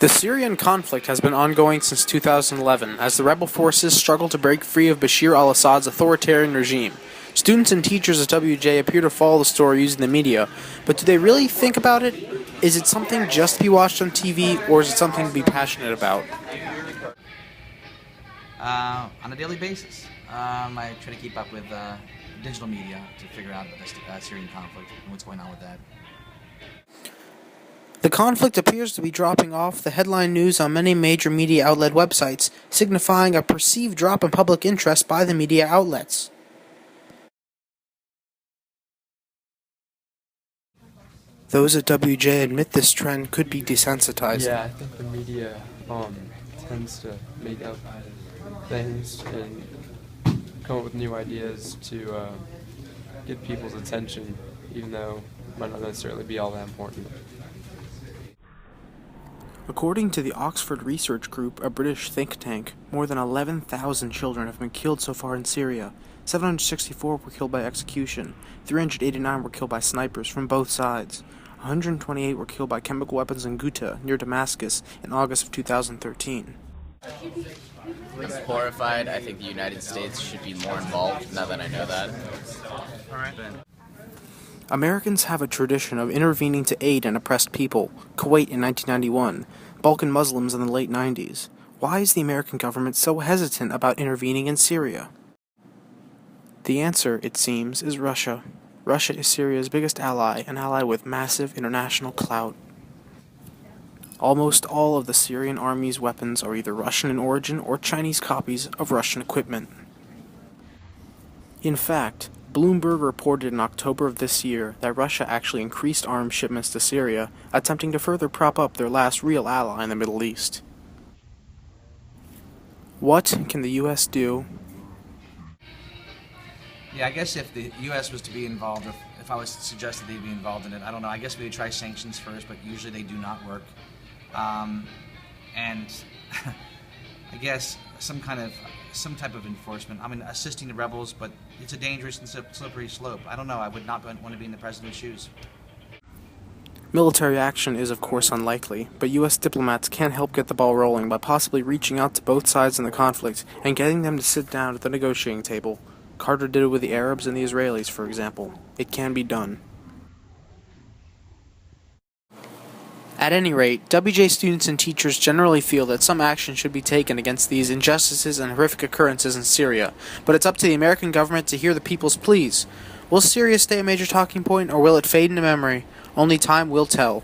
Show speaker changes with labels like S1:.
S1: The Syrian conflict has been ongoing since 2011 as the rebel forces struggle to break free of Bashar al-Assad's authoritarian regime. Students and teachers at WJ appear to follow the story using the media, but do they really think about it? Is it something just to be watched on TV, or is it something to be passionate about?
S2: On a daily basis. I try to keep up with digital media to figure out the Syrian conflict and what's going on with that.
S1: The conflict appears to be dropping off the headline news on many major media outlet websites, signifying a perceived drop in public interest by the media outlets. Those at WJ admit this trend could be desensitizing.
S3: Yeah, I think the media tends to make up things and come up with new ideas to get people's attention, even though it might not necessarily be all that important.
S1: According to the Oxford Research Group, a British think tank, more than 11,000 children have been killed so far in Syria. 764 were killed by execution, 389 were killed by snipers from both sides, 128 were killed by chemical weapons in Ghouta, near Damascus, in August of 2013.
S4: I'm horrified. I think the United States should be more involved now that I know that.
S1: Americans have a tradition of intervening to aid an oppressed people, Kuwait in 1991, Balkan Muslims in the late 90s. Why is the American government so hesitant about intervening in Syria? The answer, it seems, is Russia. Russia is Syria's biggest ally, an ally with massive international clout. Almost all of the Syrian army's weapons are either Russian in origin or Chinese copies of Russian equipment. In fact, Bloomberg reported in October of this year that Russia actually increased arms shipments to Syria, attempting to further prop up their last real ally in the Middle East. What can the U.S. do?
S2: Yeah, I guess if the U.S. was to be involved, if I was suggested they'd be involved in it, I don't know. I guess we would try sanctions first, but usually they do not work. And I guess some type of enforcement. I mean, assisting the rebels, but it's a dangerous and slippery slope. I don't know. I would not want to be in the president's shoes.
S1: Military action is of course unlikely, but U.S. diplomats can help get the ball rolling by possibly reaching out to both sides in the conflict and getting them to sit down at the negotiating table. Carter did it with the Arabs and the Israelis, for example. It can be done. At any rate, WJ students and teachers generally feel that some action should be taken against these injustices and horrific occurrences in Syria, but it's up to the American government to hear the people's pleas. Will Syria stay a major talking point, or will it fade into memory? Only time will tell.